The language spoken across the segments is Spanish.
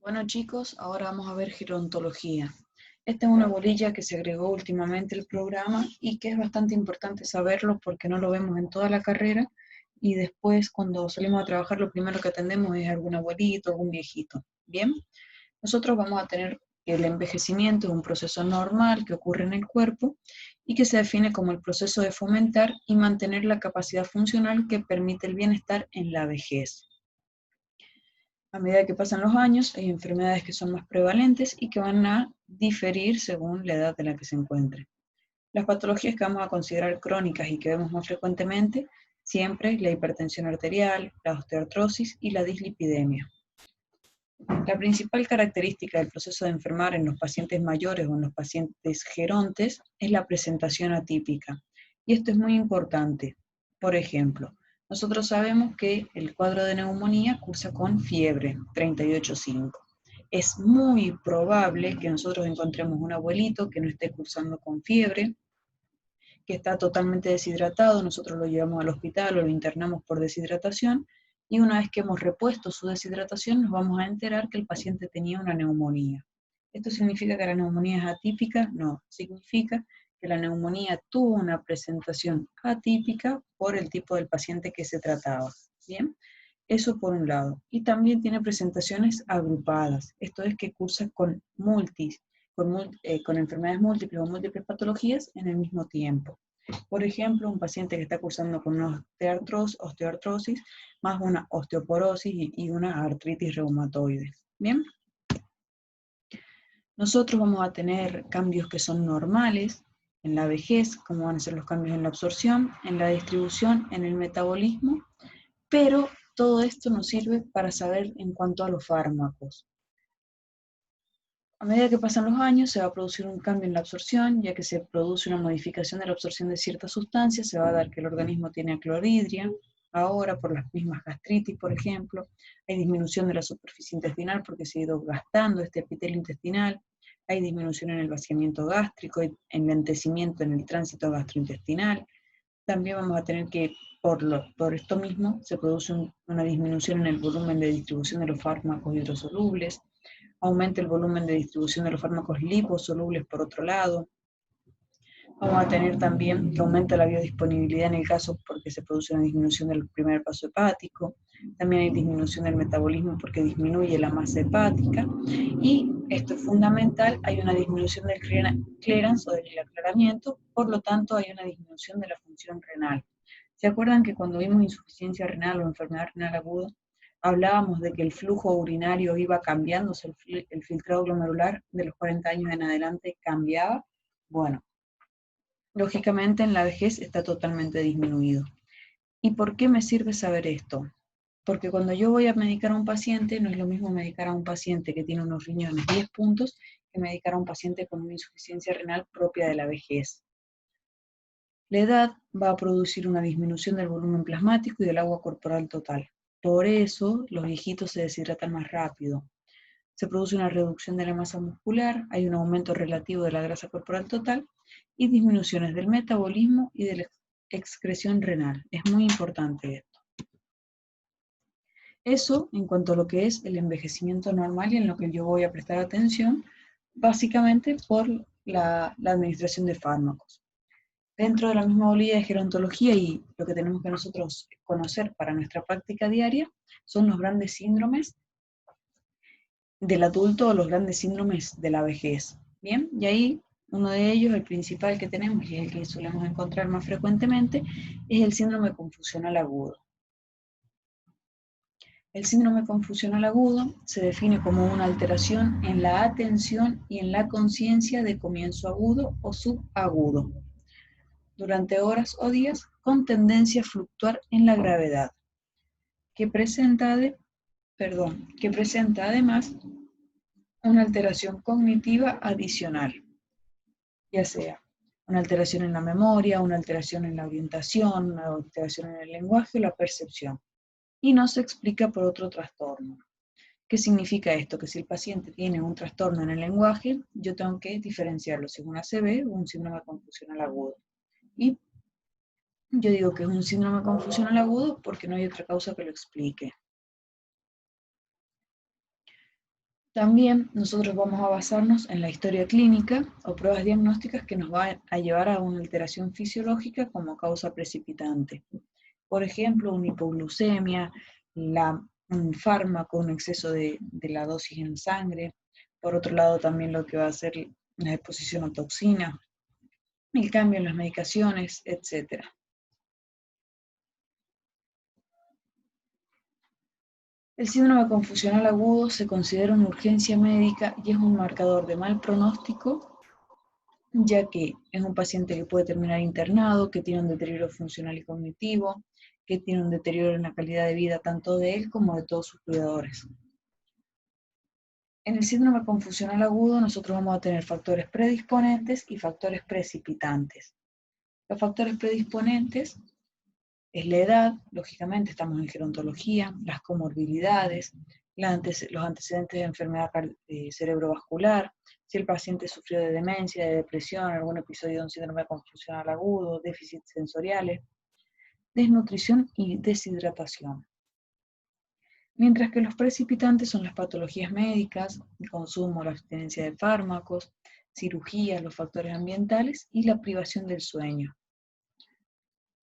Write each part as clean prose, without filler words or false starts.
Bueno chicos, ahora vamos a ver gerontología. Esta es una bolilla que se agregó últimamente al programa y que es bastante importante saberlo porque no lo vemos en toda la carrera y después cuando salimos a trabajar lo primero que atendemos es algún abuelito, algún viejito. Bien, nosotros vamos a tener el envejecimiento, es un proceso normal que ocurre en el cuerpo y que se define como el proceso de fomentar y mantener la capacidad funcional que permite el bienestar en la vejez. A medida que pasan los años, hay enfermedades que son más prevalentes y que van a diferir según la edad en la que se encuentre. Las patologías que vamos a considerar crónicas y que vemos más frecuentemente, siempre la hipertensión arterial, la osteoartrosis y la dislipidemia. La principal característica del proceso de enfermar en los pacientes mayores o en los pacientes gerontes es la presentación atípica. Y esto es muy importante. Por ejemplo, nosotros sabemos que el cuadro de neumonía cursa con fiebre, 38,5. Es muy probable que nosotros encontremos un abuelito que no esté cursando con fiebre, que está totalmente deshidratado, nosotros lo llevamos al hospital o lo internamos por deshidratación, y una vez que hemos repuesto su deshidratación nos vamos a enterar que el paciente tenía una neumonía. ¿Esto significa que la neumonía es atípica? No, significa que la neumonía tuvo una presentación atípica por el tipo del paciente que se trataba. ¿Bien? Eso por un lado. Y también tiene presentaciones agrupadas, esto es que cursa con con enfermedades múltiples o múltiples patologías en el mismo tiempo. Por ejemplo, un paciente que está cursando con una osteoartrosis, más una osteoporosis y una artritis reumatoide. ¿Bien? Nosotros vamos a tener cambios que son normales en la vejez, como van a ser los cambios en la absorción, en la distribución, en el metabolismo, pero todo esto nos sirve para saber en cuanto a los fármacos. A medida que pasan los años se va a producir un cambio en la absorción, ya que se produce una modificación de la absorción de ciertas sustancias, se va a dar que el organismo tiene acloridria, ahora por las mismas gastritis, por ejemplo, hay disminución de la superficie intestinal porque se ha ido gastando este epitelio intestinal, hay disminución en el vaciamiento gástrico, hay enlentecimiento en el tránsito gastrointestinal, también vamos a tener que, por esto mismo, se produce una disminución en el volumen de distribución de los fármacos hidrosolubles, aumenta el volumen de distribución de los fármacos liposolubles por otro lado. Vamos a tener también que aumenta la biodisponibilidad en el caso porque se produce una disminución del primer paso hepático, también hay disminución del metabolismo porque disminuye la masa hepática, y esto es fundamental, hay una disminución del clearance o del aclaramiento, por lo tanto hay una disminución de la función renal. ¿Se acuerdan que cuando vimos insuficiencia renal o enfermedad renal aguda, hablábamos de que el flujo urinario iba cambiándose, el filtrado glomerular de los 40 años en adelante cambiaba? Bueno, lógicamente en la vejez está totalmente disminuido. ¿Y por qué me sirve saber esto? Porque cuando yo voy a medicar a un paciente, no es lo mismo medicar a un paciente que tiene unos riñones 10 puntos que medicar a un paciente con una insuficiencia renal propia de la vejez. La edad va a producir una disminución del volumen plasmático y del agua corporal total. Por eso los viejitos se deshidratan más rápido. Se produce una reducción de la masa muscular, hay un aumento relativo de la grasa corporal total y disminuciones del metabolismo y de la excreción renal. Es muy importante esto. Eso en cuanto a lo que es el envejecimiento normal y en lo que yo voy a prestar atención, básicamente por la administración de fármacos. Dentro de la misma bolilla de gerontología y lo que tenemos que nosotros conocer para nuestra práctica diaria son los grandes síndromes del adulto o los grandes síndromes de la vejez. Bien, y ahí uno de ellos, el principal que tenemos y el que solemos encontrar más frecuentemente, es el síndrome confusional agudo. El síndrome confusional agudo se define como una alteración en la atención y en la conciencia de comienzo agudo o subagudo, durante horas o días, con tendencia a fluctuar en la gravedad, que presenta además una alteración cognitiva adicional, ya sea una alteración en la memoria, una alteración en la orientación, una alteración en el lenguaje o la percepción, y no se explica por otro trastorno. ¿Qué significa esto? Que si el paciente tiene un trastorno en el lenguaje, yo tengo que diferenciarlo si es un ACV o un síndrome confusional agudo. Y yo digo que es un síndrome confusional agudo porque no hay otra causa que lo explique. También nosotros vamos a basarnos en la historia clínica o pruebas diagnósticas que nos van a llevar a una alteración fisiológica como causa precipitante. Por ejemplo, una hipoglucemia, un fármaco, un exceso de la dosis en sangre. Por otro lado, también lo que va a ser la exposición a toxinas, el cambio en las medicaciones, etc. El síndrome confusional agudo se considera una urgencia médica y es un marcador de mal pronóstico, ya que es un paciente que puede terminar internado, que tiene un deterioro funcional y cognitivo, que tiene un deterioro en la calidad de vida tanto de él como de todos sus cuidadores. En el síndrome confusional agudo nosotros vamos a tener factores predisponentes y factores precipitantes. Los factores predisponentes es la edad, lógicamente estamos en gerontología, las comorbilidades, los antecedentes de enfermedad cerebrovascular, si el paciente sufrió de demencia, de depresión, algún episodio de un síndrome confusional agudo, déficits sensoriales, desnutrición y deshidratación. Mientras que los precipitantes son las patologías médicas, el consumo o la abstinencia de fármacos, cirugías, los factores ambientales y la privación del sueño.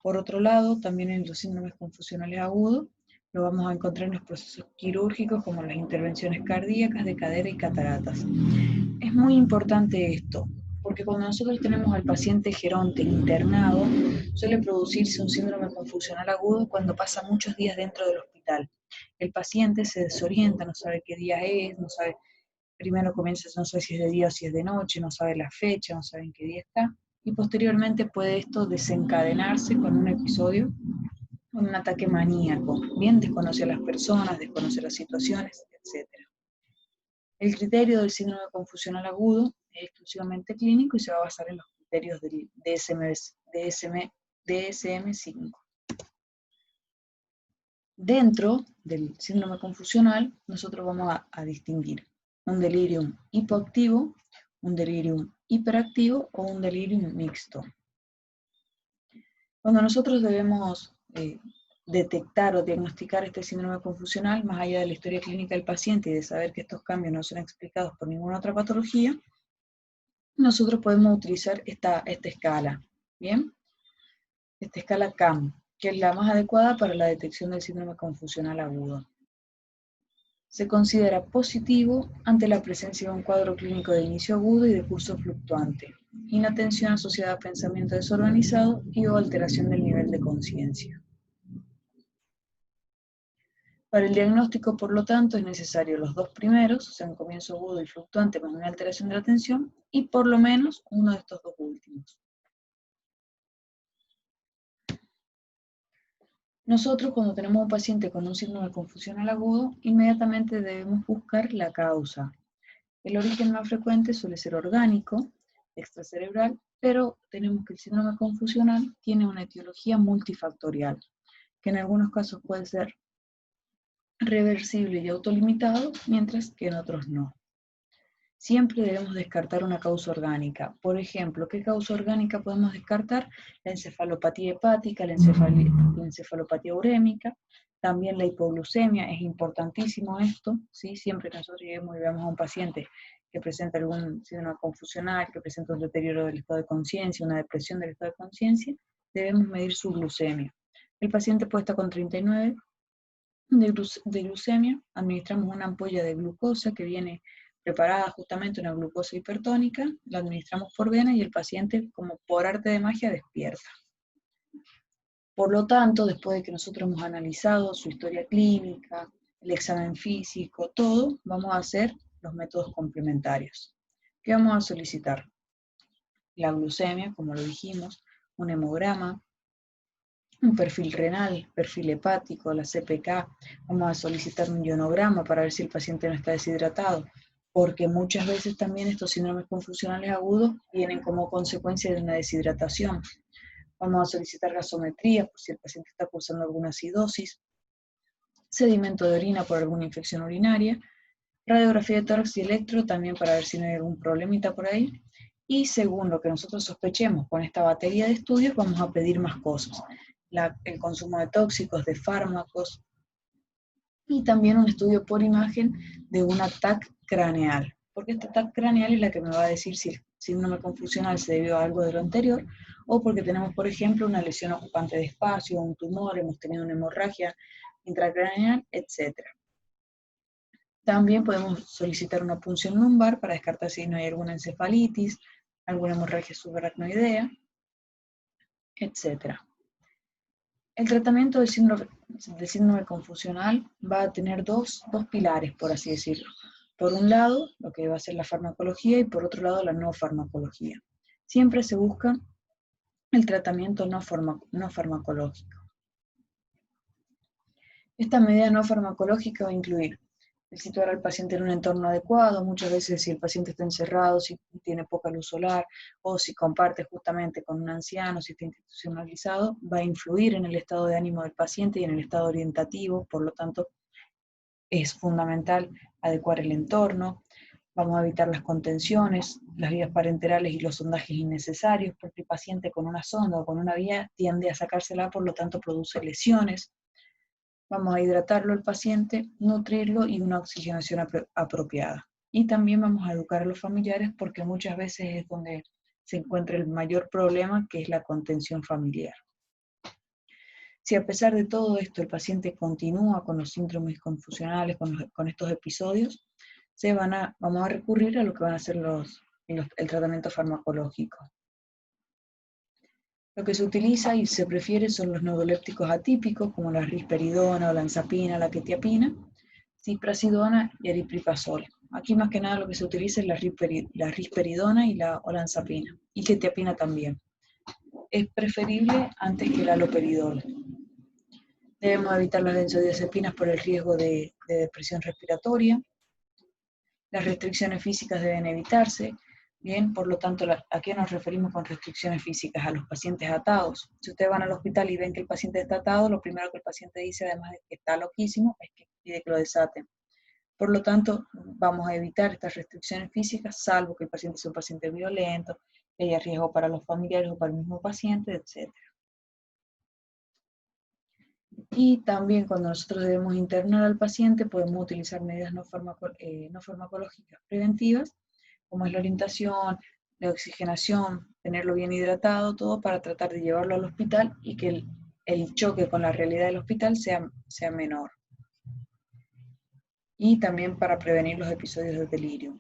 Por otro lado, también en los síndromes confusionales agudos, lo vamos a encontrar en los procesos quirúrgicos como las intervenciones cardíacas de cadera y cataratas. Es muy importante esto, porque cuando nosotros tenemos al paciente geronte internado, suele producirse un síndrome confusional agudo cuando pasa muchos días dentro del hospital. El paciente se desorienta, no sabe qué día es, no sabe, primero comienza, no sabe si es de día o si es de noche, no sabe la fecha, no sabe en qué día está, y posteriormente puede esto desencadenarse con un episodio, con un ataque maníaco. Bien, desconoce a las personas, desconoce las situaciones, etc. El criterio del síndrome confusional agudo es exclusivamente clínico y se va a basar en los criterios del DSM-5. Dentro del síndrome confusional, nosotros vamos a distinguir un delirium hipoactivo, un delirium hiperactivo o un delirium mixto. Cuando nosotros debemos detectar o diagnosticar este síndrome confusional, más allá de la historia clínica del paciente y de saber que estos cambios no son explicados por ninguna otra patología, nosotros podemos utilizar esta escala, ¿bien? Esta escala CAM, que es la más adecuada para la detección del síndrome confusional agudo. Se considera positivo ante la presencia de un cuadro clínico de inicio agudo y de curso fluctuante, inatención asociada a pensamiento desorganizado y o alteración del nivel de conciencia. Para el diagnóstico, por lo tanto, es necesario los dos primeros, o sea, un comienzo agudo y fluctuante más una alteración de la atención, y por lo menos uno de estos dos últimos. Nosotros, cuando tenemos un paciente con un síndrome confusional agudo, inmediatamente debemos buscar la causa. El origen más frecuente suele ser orgánico, extracerebral, pero tenemos que el síndrome confusional tiene una etiología multifactorial, que en algunos casos puede ser reversible y autolimitado, mientras que en otros no. Siempre debemos descartar una causa orgánica. Por ejemplo, ¿qué causa orgánica podemos descartar? La encefalopatía hepática, la encefalopatía urémica, también la hipoglucemia, es importantísimo esto, ¿sí? Siempre que nosotros lleguemos y veamos a un paciente que presenta algún síndrome confusional, que presenta un deterioro del estado de conciencia, una depresión del estado de conciencia, debemos medir su glucemia. El paciente puede estar con 39 de glucemia, administramos una ampolla de glucosa que viene preparada justamente una glucosa hipertónica, la administramos por vena y el paciente, como por arte de magia, despierta. Por lo tanto, después de que nosotros hemos analizado su historia clínica, el examen físico, todo, vamos a hacer los métodos complementarios. ¿Qué vamos a solicitar? La glucemia, como lo dijimos, un hemograma, un perfil renal, perfil hepático, la CPK, vamos a solicitar un ionograma para ver si el paciente no está deshidratado, porque muchas veces también estos síndromes confusionales agudos vienen como consecuencia de una deshidratación. Vamos a solicitar gasometría por si el paciente está cursando alguna acidosis, sedimento de orina por alguna infección urinaria, radiografía de tórax y electro también para ver si no hay algún problemita por ahí. Y según lo que nosotros sospechemos con esta batería de estudios, vamos a pedir más cosas. El consumo de tóxicos, de fármacos, y también un estudio por imagen de una TAC craneal, porque esta TAC craneal es la que me va a decir si el síndrome confusional se debió a algo de lo anterior, o porque tenemos, por ejemplo, una lesión ocupante de espacio, un tumor, hemos tenido una hemorragia intracraneal, etc. También podemos solicitar una punción lumbar para descartar si no hay alguna encefalitis, alguna hemorragia subaracnoidea, etc. El tratamiento del síndrome confusional va a tener dos pilares, por así decirlo. Por un lado, lo que va a ser la farmacología, y por otro lado, la no farmacología. Siempre se busca el tratamiento no farmacológico. Esta medida no farmacológica va a incluir el situar al paciente en un entorno adecuado, muchas veces si el paciente está encerrado, si tiene poca luz solar, o si comparte justamente con un anciano, si está institucionalizado, va a influir en el estado de ánimo del paciente y en el estado orientativo, por lo tanto es fundamental adecuar el entorno. Vamos a evitar las contenciones, las vías parenterales y los sondajes innecesarios, porque el paciente con una sonda o con una vía tiende a sacársela, por lo tanto produce lesiones. Vamos a hidratarlo al paciente, nutrirlo y una oxigenación apropiada. Y también vamos a educar a los familiares, porque muchas veces es donde se encuentra el mayor problema, que es la contención familiar. Si a pesar de todo esto el paciente continúa con los síndromes confusionales, con estos episodios, vamos a recurrir a lo que van a ser el tratamiento farmacológico. Lo que se utiliza y se prefiere son los neurolépticos atípicos, como la risperidona, olanzapina, la quetiapina, ciprasidona y aripiprazol. Aquí más que nada lo que se utiliza es la risperidona y la olanzapina, y quetiapina también. Es preferible antes que el haloperidol. Debemos evitar las benzodiazepinas por el riesgo de depresión respiratoria. Las restricciones físicas deben evitarse. Bien, por lo tanto, ¿a qué nos referimos con restricciones físicas? A los pacientes atados. Si ustedes van al hospital y ven que el paciente está atado, lo primero que el paciente dice, además de que está loquísimo, es que pide que lo desaten. Por lo tanto, vamos a evitar estas restricciones físicas, salvo que el paciente sea un paciente violento, que haya riesgo para los familiares o para el mismo paciente, etc. Y también cuando nosotros debemos internar al paciente, podemos utilizar medidas no farmacológicas preventivas, como es la orientación, la oxigenación, tenerlo bien hidratado, todo para tratar de llevarlo al hospital y que el choque con la realidad del hospital sea menor. Y también para prevenir los episodios de delirio.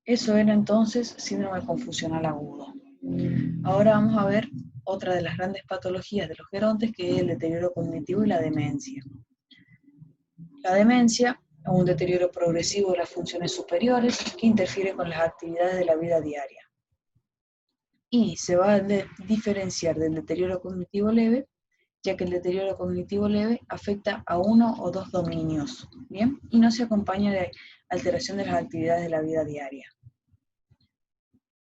Eso era entonces síndrome confusional agudo. Ahora vamos a ver otra de las grandes patologías de los gerontes, que es el deterioro cognitivo y la demencia. La demencia es un deterioro progresivo de las funciones superiores que interfiere con las actividades de la vida diaria. Y se va a diferenciar del deterioro cognitivo leve, ya que el deterioro cognitivo leve afecta a uno o dos dominios, ¿bien? Y no se acompaña de alteración de las actividades de la vida diaria.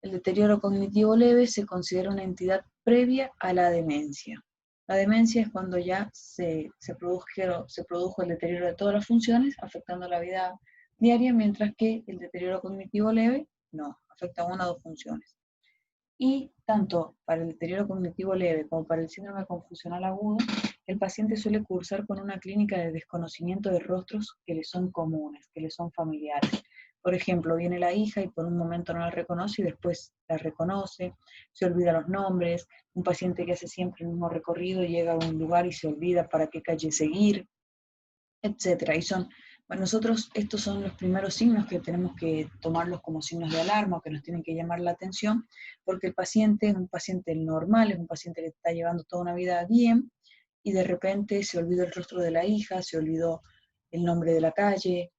El deterioro cognitivo leve se considera una entidad previa a la demencia. La demencia es cuando ya se produjo el deterioro de todas las funciones, afectando la vida diaria, mientras que el deterioro cognitivo leve no, afecta a una o dos funciones. Y tanto para el deterioro cognitivo leve como para el síndrome confusional agudo, el paciente suele cursar con una clínica de desconocimiento de rostros que le son comunes, que le son familiares. Por ejemplo, viene la hija y por un momento no la reconoce y después la reconoce, se olvida los nombres, un paciente que hace siempre el mismo recorrido llega a un lugar y se olvida para qué calle seguir, etc. Y nosotros estos son los primeros signos que tenemos que tomarlos como signos de alarma, o que nos tienen que llamar la atención, porque el paciente es un paciente normal, es un paciente que está llevando toda una vida bien, y de repente se olvidó el rostro de la hija, se olvidó el nombre de la calle,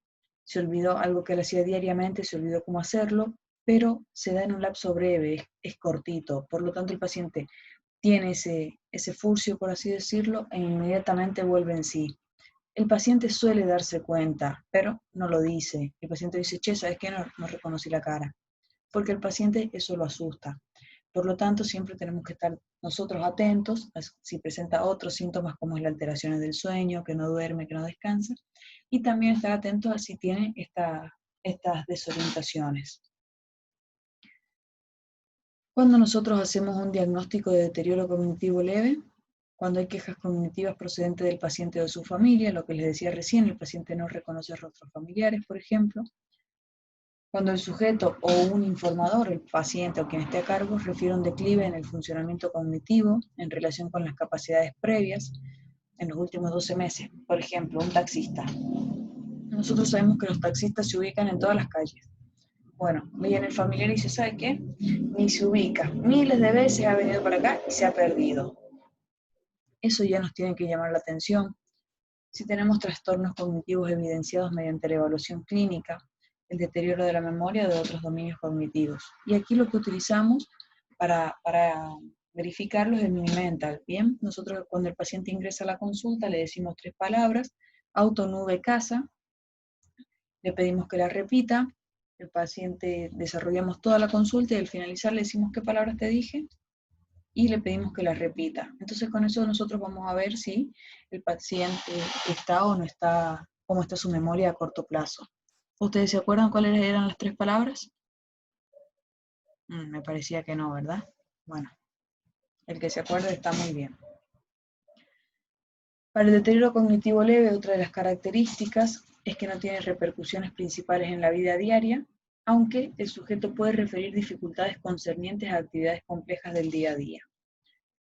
se olvidó algo que él hacía diariamente, se olvidó cómo hacerlo, pero se da en un lapso breve, es cortito, por lo tanto el paciente tiene ese furcio, por así decirlo, e inmediatamente vuelve en sí. El paciente suele darse cuenta, pero no lo dice. El paciente dice, che, ¿sabes qué? No reconocí la cara. Porque el paciente eso lo asusta. Por lo tanto, siempre tenemos que estar nosotros atentos si presenta otros síntomas como es la alteraciones del sueño, que no duerme, que no descansa, y también estar atentos a si tiene estas desorientaciones. Cuando nosotros hacemos un diagnóstico de deterioro cognitivo leve, Cuando hay quejas cognitivas procedentes del paciente o de su familia, lo que les decía recién, el paciente no reconoce rostros familiares, por ejemplo. Cuando el sujeto o un informador, el paciente o quien esté a cargo, refiere un declive en el funcionamiento cognitivo en relación con las capacidades previas en los últimos 12 meses. Por ejemplo, un taxista. Nosotros sabemos que los taxistas se ubican en todas las calles. Bueno, viene el familiar y dice, ¿sabe qué? Ni se ubica. Miles de veces ha venido para acá y se ha perdido. Eso ya nos tiene que llamar la atención. Si tenemos trastornos cognitivos evidenciados mediante la evaluación clínica, el deterioro de la memoria o de otros dominios cognitivos. Y aquí lo que utilizamos para verificarlo es el Minimental. Bien, nosotros cuando el paciente ingresa a la consulta le decimos 3 palabras, auto, nube, casa, le pedimos que la repita, el paciente desarrollamos toda la consulta y al finalizar le decimos qué palabras te dije y le pedimos que las repita. Entonces con eso nosotros vamos a ver si el paciente está o no está, cómo está su memoria a corto plazo. ¿Ustedes se acuerdan cuáles eran las 3 palabras? Me parecía que no, ¿verdad? Bueno, el que se acuerde está muy bien. Para el deterioro cognitivo leve, otra de las características es que no tiene repercusiones principales en la vida diaria, aunque el sujeto puede referir dificultades concernientes a actividades complejas del día a día.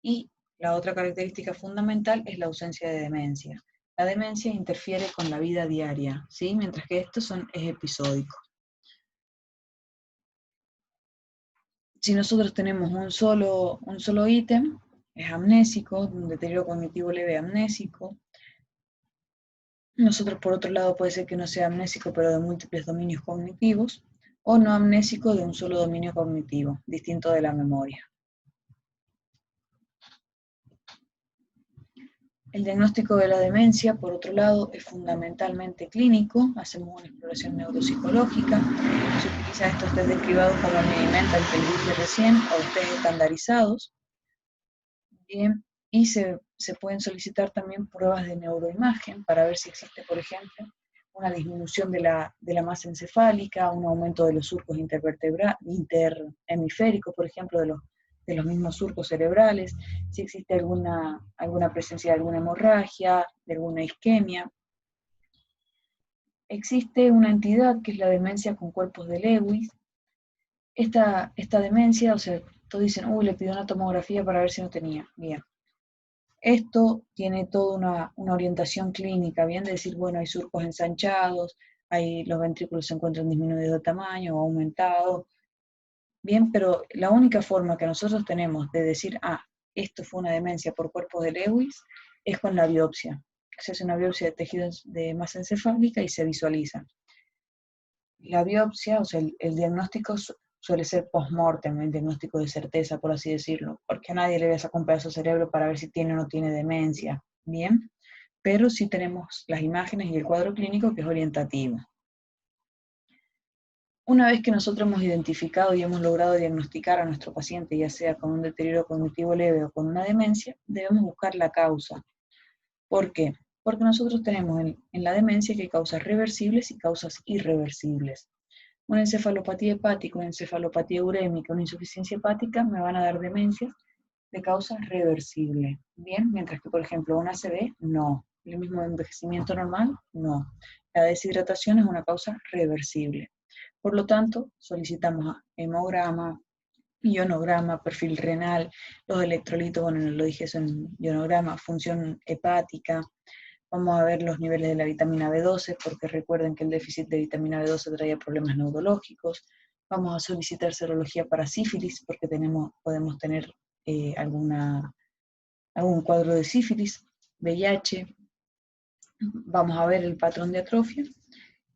Y la otra característica fundamental es la ausencia de demencia. La demencia interfiere con la vida diaria, ¿sí? Mientras que esto es episódico. Si nosotros tenemos un solo ítem, es amnésico, un deterioro cognitivo leve amnésico. Nosotros, por otro lado, puede ser que no sea amnésico, pero de múltiples dominios cognitivos, o no amnésico de un solo dominio cognitivo, distinto de la memoria. El diagnóstico de la demencia, por otro lado, es fundamentalmente clínico. Hacemos una exploración neuropsicológica. Se utiliza estos test derivados como el Minimental que les dije recién, o test estandarizados. Bien, y se pueden solicitar también pruebas de neuroimagen para ver si existe, por ejemplo, una disminución de la masa encefálica, un aumento de los surcos interhemisféricos, por ejemplo, de los mismos surcos cerebrales, si existe alguna presencia de alguna hemorragia, de alguna isquemia. Existe una entidad que es la demencia con cuerpos de Lewis. Esta demencia, o sea, todos dicen, le pidió una tomografía para ver si no tenía. Bien. Esto tiene toda una orientación clínica, bien, de decir, bueno, hay surcos ensanchados, los ventrículos se encuentran disminuidos de tamaño o aumentados, bien, pero la única forma que nosotros tenemos de decir, esto fue una demencia por cuerpos de Lewis, es con la biopsia. Se hace una biopsia de tejidos de masa encefálica y se visualiza. La biopsia, o sea, el diagnóstico suele ser post-mortem, el diagnóstico de certeza, por así decirlo, porque a nadie le voy a sacar un pedazo de cerebro para ver si tiene o no tiene demencia, ¿bien? Pero sí tenemos las imágenes y el cuadro clínico que es orientativo. Una vez que nosotros hemos identificado y hemos logrado diagnosticar a nuestro paciente, ya sea con un deterioro cognitivo leve o con una demencia, debemos buscar la causa. ¿Por qué? Porque nosotros tenemos en la demencia que hay causas reversibles y causas irreversibles. Una encefalopatía hepática, una encefalopatía urémica, una insuficiencia hepática me van a dar demencias de causa reversible. Bien, mientras que, por ejemplo, una ACV, no. El mismo envejecimiento normal, no. La deshidratación es una causa reversible. Por lo tanto, solicitamos hemograma, ionograma, perfil renal, los electrolitos, bueno, lo dije eso en ionograma, función hepática. Vamos a ver los niveles de la vitamina B12, porque recuerden que el déficit de vitamina B12 traía problemas neurológicos. Vamos a solicitar serología para sífilis, porque podemos tener algún cuadro de sífilis, VIH. Vamos a ver el patrón de atrofia.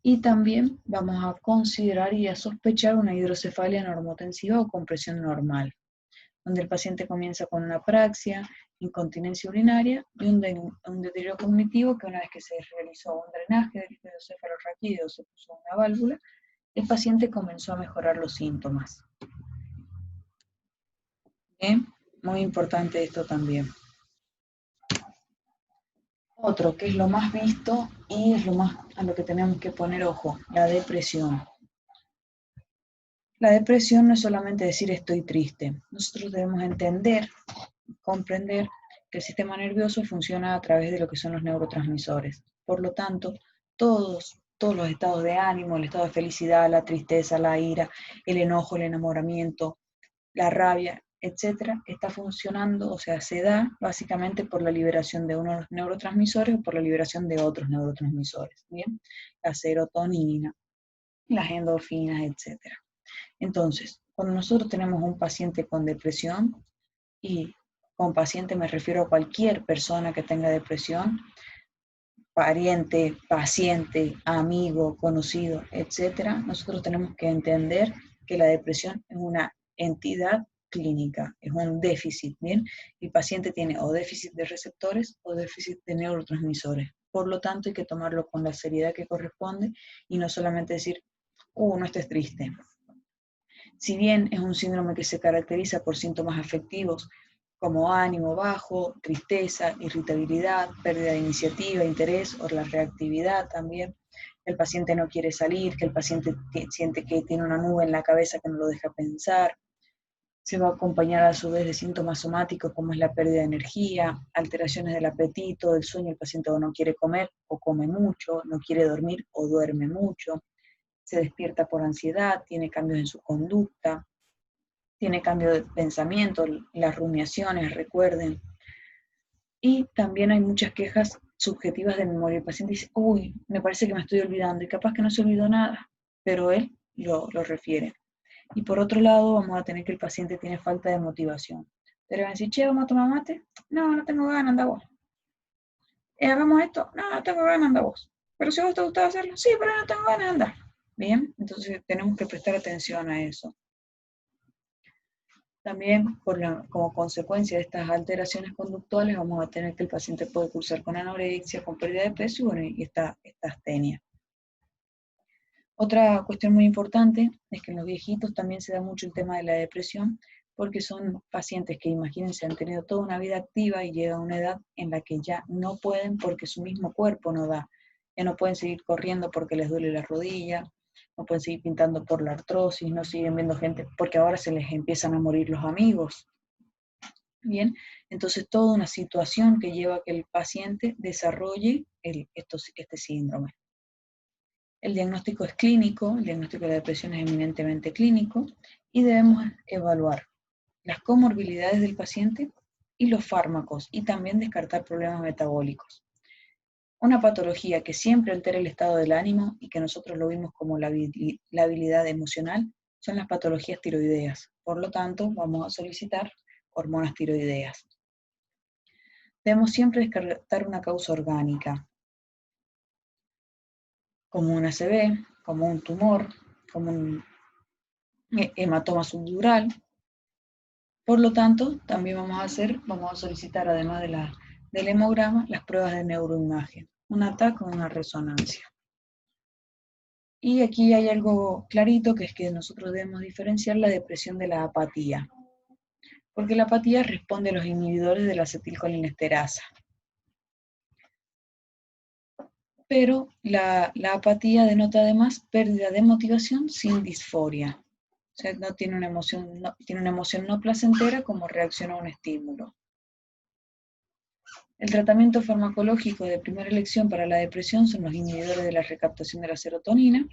Y también vamos a considerar y a sospechar una hidrocefalia normotensiva o compresión normal, donde el paciente comienza con una apraxia, incontinencia urinaria y un deterioro cognitivo que una vez que se realizó un drenaje del líquido cefalorraquídeo, se puso una válvula, el paciente comenzó a mejorar los síntomas. Bien, muy importante esto también. Otro, que es lo más visto y es lo más a lo que tenemos que poner ojo, la depresión. La depresión no es solamente decir estoy triste. Nosotros debemos entender, comprender que el sistema nervioso funciona a través de lo que son los neurotransmisores. Por lo tanto, todos los estados de ánimo, el estado de felicidad, la tristeza, la ira, el enojo, el enamoramiento, la rabia, etcétera, está funcionando, o sea, se da básicamente por la liberación de unos neurotransmisores o por la liberación de otros neurotransmisores, ¿bien? La serotonina, las endorfinas, etcétera. Entonces, cuando nosotros tenemos un paciente con depresión, y con paciente me refiero a cualquier persona que tenga depresión, pariente, paciente, amigo, conocido, etcétera, nosotros tenemos que entender que la depresión es una entidad clínica, es un déficit, ¿bien? El paciente tiene o déficit de receptores o déficit de neurotransmisores. Por lo tanto, hay que tomarlo con la seriedad que corresponde y no solamente decir, no estés triste. Si bien es un síndrome que se caracteriza por síntomas afectivos como ánimo bajo, tristeza, irritabilidad, pérdida de iniciativa, interés o la reactividad también, el paciente no quiere salir, que el paciente siente que tiene una nube en la cabeza que no lo deja pensar, se va a acompañar a su vez de síntomas somáticos como es la pérdida de energía, alteraciones del apetito, del sueño, el paciente o no quiere comer o come mucho, no quiere dormir o duerme mucho, se despierta por ansiedad, tiene cambios en su conducta, tiene cambio de pensamiento, las rumiaciones, recuerden. Y también hay muchas quejas subjetivas de memoria. El paciente dice, me parece que me estoy olvidando, y capaz que no se olvidó nada, pero él lo refiere. Y por otro lado, vamos a tener que el paciente tiene falta de motivación. Pero van a decir, che, ¿vamos a tomar mate? No tengo ganas, anda vos. ¿Hagamos esto? No tengo ganas, anda vos. Pero si a vos te gustaba hacerlo, sí, pero no tengo ganas, anda. Bien, entonces tenemos que prestar atención a eso. También, como consecuencia de estas alteraciones conductuales, vamos a tener que el paciente puede cursar con anorexia, con pérdida de peso y, bueno, y esta astenia. Otra cuestión muy importante es que en los viejitos también se da mucho el tema de la depresión, porque son pacientes que, imagínense, han tenido toda una vida activa y llega a una edad en la que ya no pueden porque su mismo cuerpo no da. Ya no pueden seguir corriendo porque les duele la rodilla, no pueden seguir pintando por la artrosis, no siguen viendo gente, porque ahora se les empiezan a morir los amigos. Bien, entonces toda una situación que lleva a que el paciente desarrolle este síndrome. El diagnóstico es clínico, el diagnóstico de la depresión es eminentemente clínico y debemos evaluar las comorbilidades del paciente y los fármacos y también descartar problemas metabólicos. Una patología que siempre altera el estado del ánimo y que nosotros lo vimos como la habilidad emocional son las patologías tiroideas. Por lo tanto, vamos a solicitar hormonas tiroideas. Debemos siempre descartar una causa orgánica, como un ACV, como un tumor, como un hematoma subdural. Por lo tanto, también vamos a solicitar, además del hemograma, las pruebas de neuroimagen, una TAC o una resonancia. Y aquí hay algo clarito, que es que nosotros debemos diferenciar la depresión de la apatía, porque la apatía responde a los inhibidores de la acetilcolinesterasa. Pero la apatía denota además pérdida de motivación sin disforia. O sea, no tiene una emoción no placentera como reacción a un estímulo. El tratamiento farmacológico de primera elección para la depresión son los inhibidores de la recaptación de la serotonina,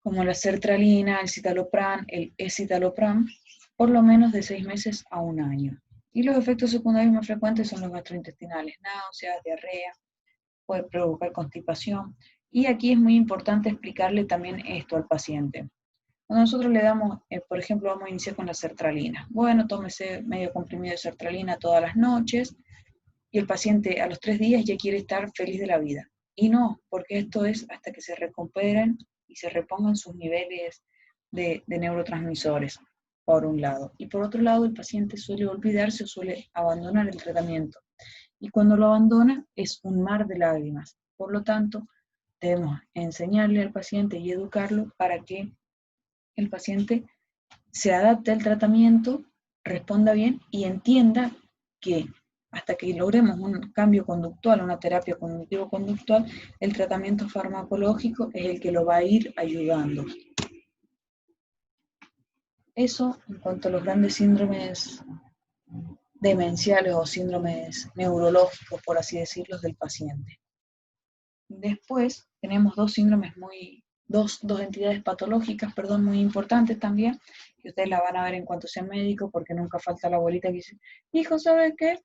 como la sertralina, el citalopram, el escitalopram, por lo menos de 6 meses a 1 año. Y los efectos secundarios más frecuentes son los gastrointestinales, náuseas, diarrea, puede provocar constipación. Y aquí es muy importante explicarle también esto al paciente. Cuando nosotros le damos, por ejemplo, vamos a iniciar con la sertralina. Bueno, tómese medio comprimido de sertralina todas las noches, y el paciente a los 3 días ya quiere estar feliz de la vida. Y no, porque esto es hasta que se recuperen y se repongan sus niveles de neurotransmisores, por un lado. Y por otro lado, el paciente suele olvidarse o suele abandonar el tratamiento. Y cuando lo abandona es un mar de lágrimas. Por lo tanto, debemos enseñarle al paciente y educarlo para que el paciente se adapte al tratamiento, responda bien y entienda que hasta que logremos un cambio conductual, una terapia cognitivo-conductual, el tratamiento farmacológico es el que lo va a ir ayudando. Eso en cuanto a los grandes síndromes demenciales o síndromes neurológicos, por así decirlo, del paciente. Después tenemos dos entidades patológicas, perdón, muy importantes también, que ustedes la van a ver en cuanto sea médico, porque nunca falta la abuelita que dice, hijo, ¿sabes qué?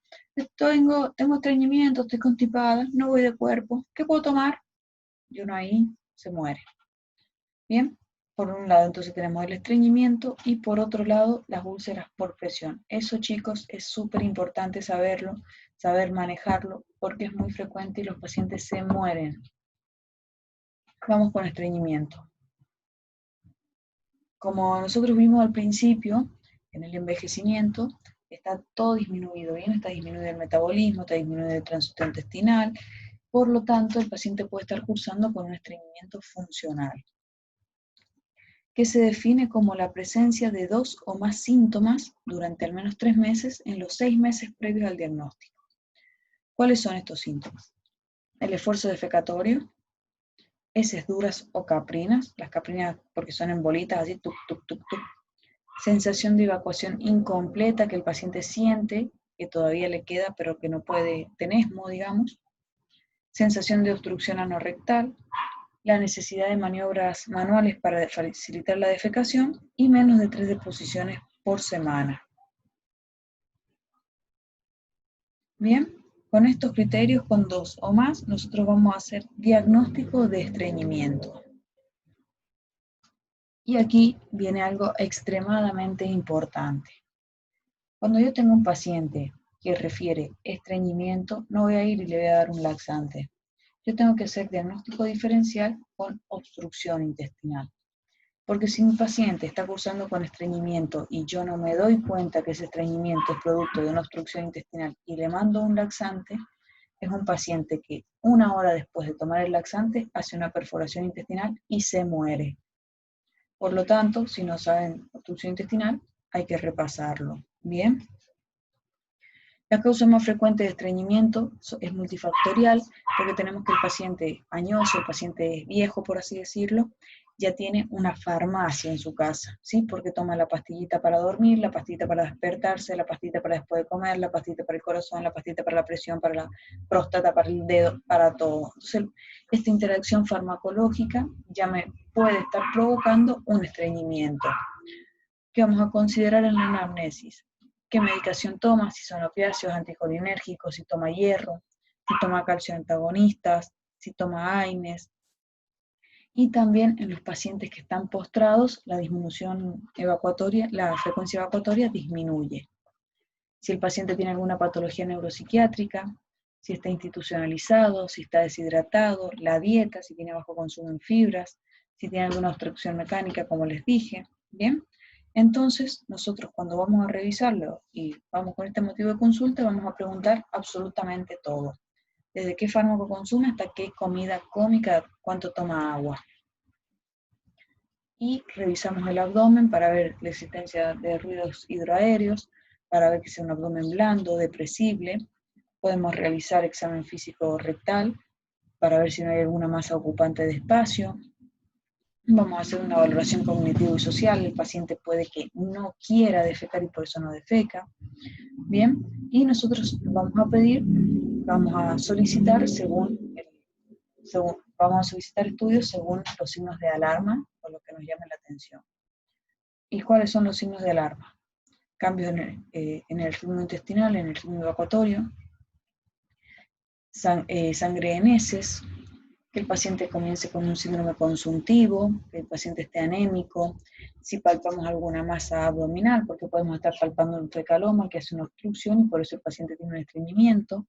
Tengo estreñimiento, estoy constipada, no voy de cuerpo, ¿qué puedo tomar? Y uno ahí se muere. Bien, por un lado entonces tenemos el estreñimiento y por otro lado las úlceras por presión. Eso, chicos, es súper importante saberlo, saber manejarlo, porque es muy frecuente y los pacientes se mueren. Vamos con estreñimiento. Como nosotros vimos al principio, en el envejecimiento, está todo disminuido, ¿bien? Está disminuido el metabolismo, está disminuido el tránsito intestinal, por lo tanto el paciente puede estar cursando con un estreñimiento funcional, que se define como la presencia de 2 o más síntomas durante al menos 3 meses en los 6 meses previos al diagnóstico. ¿Cuáles son estos síntomas? El esfuerzo defecatorio, heces duras o caprinas, las caprinas porque son en bolitas así, tuc, tuc, tuc, tuc. Sensación de evacuación incompleta que el paciente siente, que todavía le queda pero que no puede, tenesmo, digamos. Sensación de obstrucción anorrectal, la necesidad de maniobras manuales para facilitar la defecación y menos de 3 deposiciones por semana. Bien, con estos criterios, con 2 o más, nosotros vamos a hacer diagnóstico de estreñimiento. Y aquí viene algo extremadamente importante. Cuando yo tengo un paciente que refiere estreñimiento, no voy a ir y le voy a dar un laxante. Yo tengo que hacer diagnóstico diferencial con obstrucción intestinal. Porque si mi paciente está cursando con estreñimiento y yo no me doy cuenta que ese estreñimiento es producto de una obstrucción intestinal y le mando un laxante, es un paciente que 1 hora después de tomar el laxante hace una perforación intestinal y se muere. Por lo tanto, si no saben obstrucción intestinal, hay que repasarlo. Bien. La causa más frecuente de estreñimiento es multifactorial, porque tenemos que el paciente añoso, el paciente viejo, por así decirlo, ya tiene una farmacia en su casa, ¿sí? Porque toma la pastillita para dormir, la pastillita para despertarse, la pastillita para después de comer, la pastillita para el corazón, la pastillita para la presión, para la próstata, para el dedo, para todo. Entonces, esta interacción farmacológica ya me puede estar provocando un estreñimiento. ¿Qué vamos a considerar en la anamnesis? ¿Qué medicación toma? Si son opiáceos, anticolinérgicos, si toma hierro, si toma calcio antagonistas, si toma AINES. Y también en los pacientes que están postrados, la disminución evacuatoria, la frecuencia evacuatoria disminuye. Si el paciente tiene alguna patología neuropsiquiátrica, si está institucionalizado, si está deshidratado, la dieta, si tiene bajo consumo en fibras, si tiene alguna obstrucción mecánica, como les dije, ¿bien? Entonces, nosotros cuando vamos a revisarlo y vamos con este motivo de consulta, vamos a preguntar absolutamente todo. Desde qué fármaco consume hasta qué comida come, cuánto toma agua. Y revisamos el abdomen para ver la existencia de ruidos hidroaéreos, para ver que sea un abdomen blando, depresible. Podemos realizar examen físico rectal para ver si no hay alguna masa ocupante de espacio. Vamos a hacer una valoración cognitivo y social. El paciente puede que no quiera defecar y por eso no defeca. Bien, y nosotros vamos a solicitar vamos a solicitar estudios según los signos de alarma o lo que nos llame la atención. ¿Y cuáles son los signos de alarma? Cambios en el ritmo intestinal, en el ritmo evacuatorio, sangre en heces, que el paciente comience con un síndrome consuntivo, que el paciente esté anémico, si palpamos alguna masa abdominal, porque podemos estar palpando un precaloma que hace una obstrucción y por eso el paciente tiene un estreñimiento.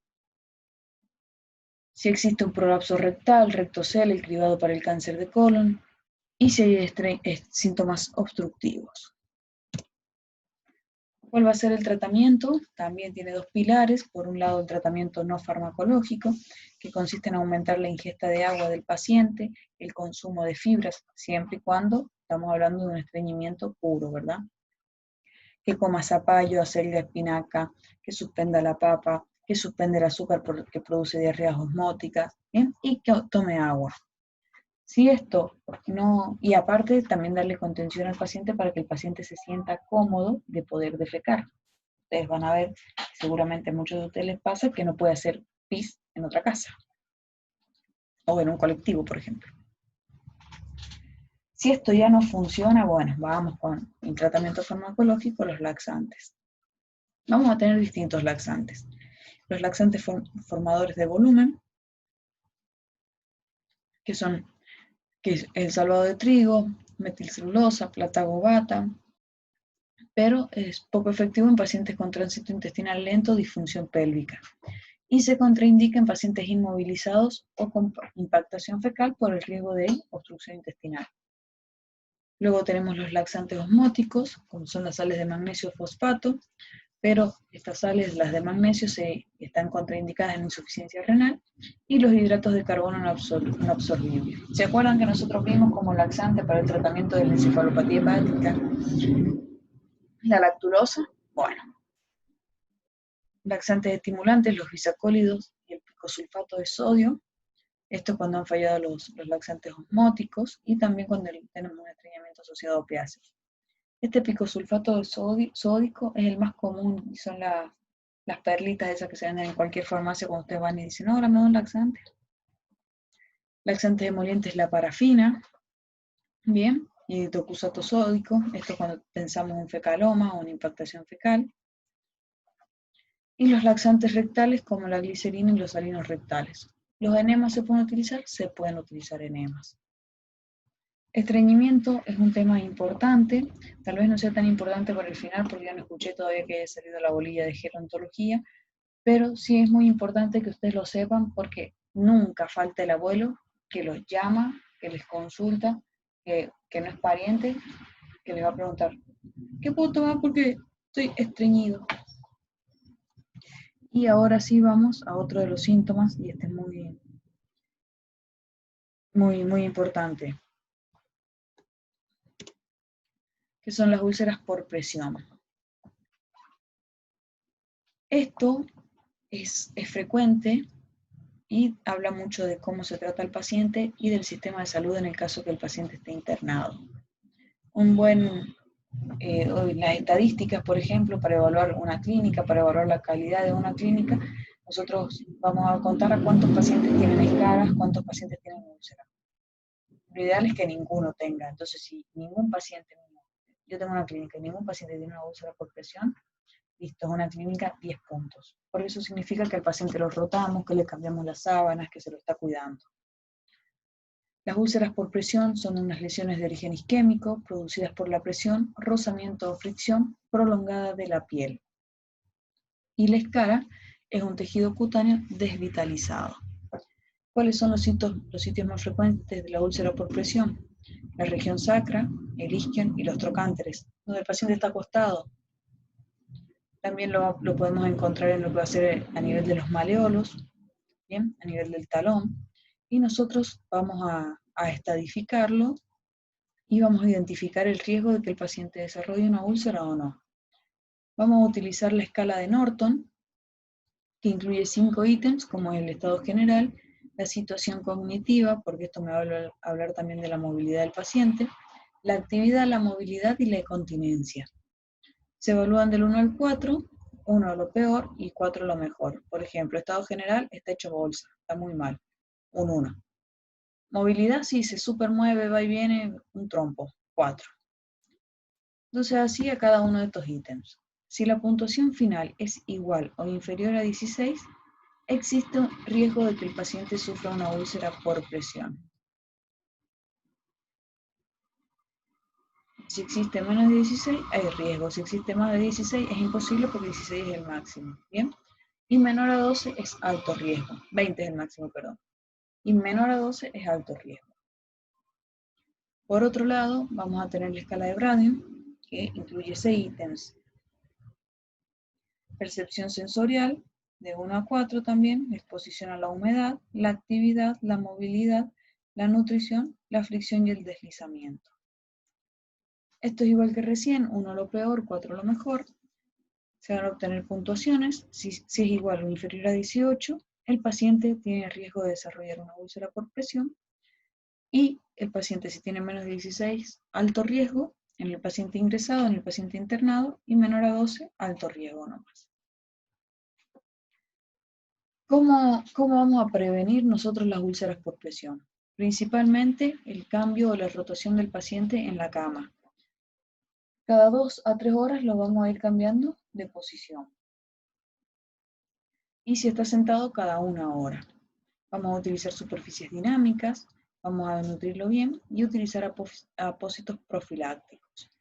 Si existe un prolapso rectal, rectocele, el cribado para el cáncer de colon, y si hay síntomas obstructivos. ¿Cuál va a ser el tratamiento? También tiene 2 pilares. Por un lado, el tratamiento no farmacológico, que consiste en aumentar la ingesta de agua del paciente, el consumo de fibras, siempre y cuando estamos hablando de un estreñimiento puro, ¿verdad? Que coma zapallo, acelga, espinaca, que suspenda la papa, que suspende el azúcar porque produce diarreas osmóticas, ¿bien? Y que tome agua. Si esto no, y aparte también darle contención al paciente para que el paciente se sienta cómodo de poder defecar. ustedes van a ver, seguramente a muchos de ustedes les pasa que no puede hacer pis en otra casa, o en un colectivo, por ejemplo. Si esto ya no funciona, bueno, vamos con el tratamiento farmacológico, los laxantes. Vamos a tener distintos laxantes. Los laxantes formadores de volumen, que son el salvado de trigo, metilcelulosa, platago-bata, pero es poco efectivo en pacientes con tránsito intestinal lento o disfunción pélvica. Y se contraindica en pacientes inmovilizados o con impactación fecal por el riesgo de obstrucción intestinal. Luego tenemos los laxantes osmóticos, como son las sales de magnesio fosfato, pero estas sales, las de magnesio, están contraindicadas en insuficiencia renal, y los hidratos de carbono no absorbibles. ¿Se acuerdan que nosotros vimos como laxante para el tratamiento de la encefalopatía hepática la lactulosa? Bueno, laxantes estimulantes, los bisacólidos y el picosulfato de sodio, esto cuando han fallado los laxantes osmóticos y también cuando tenemos un estreñimiento asociado a opiáceos. Este picosulfato de sódico es el más común y son las perlitas esas que se venden en cualquier farmacia cuando ustedes van y dicen, ahora me da un laxante. Laxantes emolientes, la parafina, bien, y docusato sódico, esto cuando pensamos en fecaloma o en impactación fecal. Y los laxantes rectales como la glicerina y los salinos rectales. ¿Los enemas se pueden utilizar? Se pueden utilizar enemas. Estreñimiento es un tema importante, tal vez no sea tan importante por el final porque ya no escuché todavía que haya salido la bolilla de gerontología, pero sí es muy importante que ustedes lo sepan porque nunca falta el abuelo que los llama, que les consulta, que no es pariente, que les va a preguntar, ¿qué puedo tomar porque estoy estreñido? Y ahora sí vamos a otro de los síntomas, y este es muy importante, que son las úlceras por presión. Esto es frecuente y habla mucho de cómo se trata al paciente y del sistema de salud en el caso que el paciente esté internado. Las estadísticas, por ejemplo, para evaluar una clínica, para evaluar la calidad de una clínica, nosotros vamos a contar a cuántos pacientes tienen escaras, cuántos pacientes tienen úlceras. Lo ideal es que ninguno tenga. Entonces, si ningún paciente, yo tengo una clínica y ningún paciente tiene una úlcera por presión, listo, es una clínica 10 puntos. Por eso significa que al paciente lo rotamos, que le cambiamos las sábanas, que se lo está cuidando. Las úlceras por presión son unas lesiones de origen isquémico producidas por la presión, rozamiento o fricción prolongada de la piel. Y la escara es un tejido cutáneo desvitalizado. ¿Cuáles son los sitios más frecuentes de la úlcera por presión? La región sacra, el isquion y los trocánteres, donde el paciente está acostado. También lo podemos encontrar en lo que va a ser a nivel de los maleolos, ¿bien? A nivel del talón, y nosotros vamos a estadificarlo y vamos a identificar el riesgo de que el paciente desarrolle una úlcera o no. Vamos a utilizar la escala de Norton, que incluye 5 ítems, como el estado general, la situación cognitiva, porque esto me va a hablar también de la movilidad del paciente, la actividad, la movilidad y la continencia. Se evalúan del 1 al 4, 1 lo peor y 4 lo mejor. Por ejemplo, estado general está hecho bolsa, está muy mal, un 1. Movilidad, sí, se supermueve, va y viene, un trompo, 4. Entonces así a cada uno de estos ítems. Si la puntuación final es igual o inferior a 16, existe un riesgo de que el paciente sufra una úlcera por presión. Si existe menos de 16, hay riesgo. Si existe más de 16, es imposible porque 16 es el máximo. ¿Bien? Y menor a 12 es alto riesgo. 20 es el máximo, perdón. Y menor a 12 es alto riesgo. Por otro lado, vamos a tener la escala de Bradian, que incluye 6 ítems. Percepción sensorial, de 1 a 4 también, exposición a la humedad, la actividad, la movilidad, la nutrición, la fricción y el deslizamiento. Esto es igual que recién, 1 lo peor, 4 lo mejor. Se van a obtener puntuaciones. Si es igual o inferior a 18, el paciente tiene riesgo de desarrollar una úlcera por presión. Y el paciente, si tiene menos de 16, alto riesgo. en el paciente ingresado, en el paciente internado, y menor a 12, alto riesgo nomás. ¿Cómo vamos a prevenir nosotros las úlceras por presión? Principalmente el cambio o la rotación del paciente en la cama. Cada 2 a 3 horas lo vamos a ir cambiando de posición. Y si está sentado, cada 1 hora. Vamos a utilizar superficies dinámicas, vamos a nutrirlo bien y utilizar apósitos profilácticos.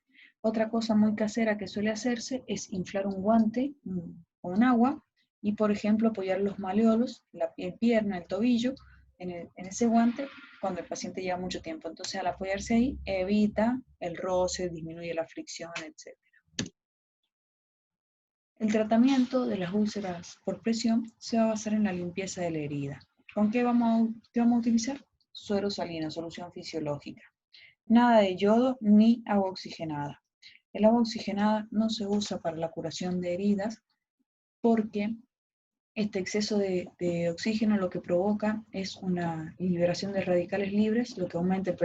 Otra cosa muy casera que suele hacerse es inflar un guante con agua y, por ejemplo, apoyar los maleolos, la pierna, el tobillo, en ese guante cuando el paciente lleva mucho tiempo. Entonces, al apoyarse ahí, evita el roce, disminuye la fricción, etc. El tratamiento de las úlceras por presión se va a basar en la limpieza de la herida. ¿Con qué vamos a utilizar? Suero salino, solución fisiológica. Nada de yodo ni agua oxigenada. El agua oxigenada no se usa para la curación de heridas porque este exceso de oxígeno lo que provoca es una liberación de radicales libres, lo que aumenta el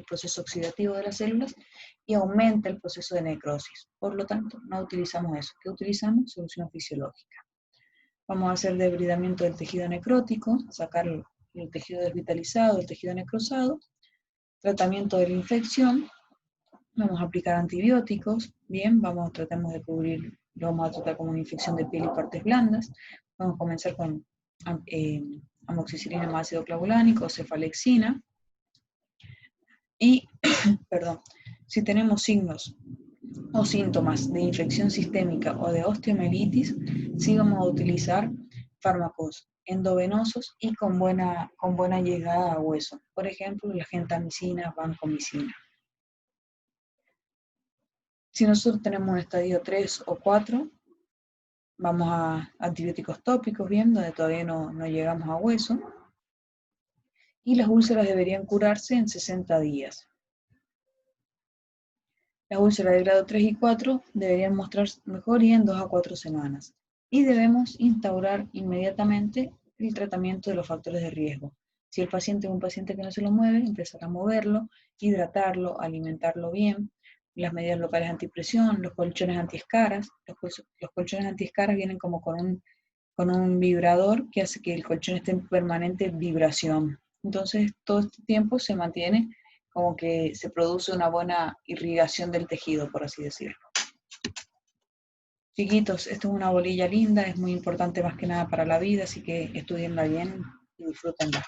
proceso oxidativo de las células y aumenta el proceso de necrosis. Por lo tanto, no utilizamos eso. ¿Qué utilizamos? Solución fisiológica. Vamos a hacer debridamiento del tejido necrótico, sacar el tejido desvitalizado, el tejido necrosado, tratamiento de la infección. Vamos a aplicar antibióticos, bien, tratamos de cubrir, lo vamos a tratar como una infección de piel y partes blandas. Vamos a comenzar con amoxicilina más ácido clavulánico, cefalexina. Y, perdón, si tenemos signos o síntomas de infección sistémica o de osteomielitis, sí vamos a utilizar fármacos endovenosos y con buena llegada a hueso. Por ejemplo, la gentamicina, vancomicina. Si nosotros tenemos un estadio 3 o 4, vamos a antibióticos tópicos, bien, donde todavía no llegamos a hueso. Y las úlceras deberían curarse en 60 días. Las úlceras de grado 3 y 4 deberían mostrar mejoría en 2 a 4 semanas. Y debemos instaurar inmediatamente el tratamiento de los factores de riesgo. Si el paciente es un paciente que no se lo mueve, empezar a moverlo, hidratarlo, alimentarlo bien. Las medidas locales antipresión, los colchones antiescaras. Los colchones antiescaras vienen como con un vibrador que hace que el colchón esté en permanente vibración. Entonces, todo este tiempo se mantiene como que se produce una buena irrigación del tejido, por así decirlo. Chiquitos, esto es una bolilla linda, es muy importante más que nada para la vida, así que estudienla bien y disfrútenla.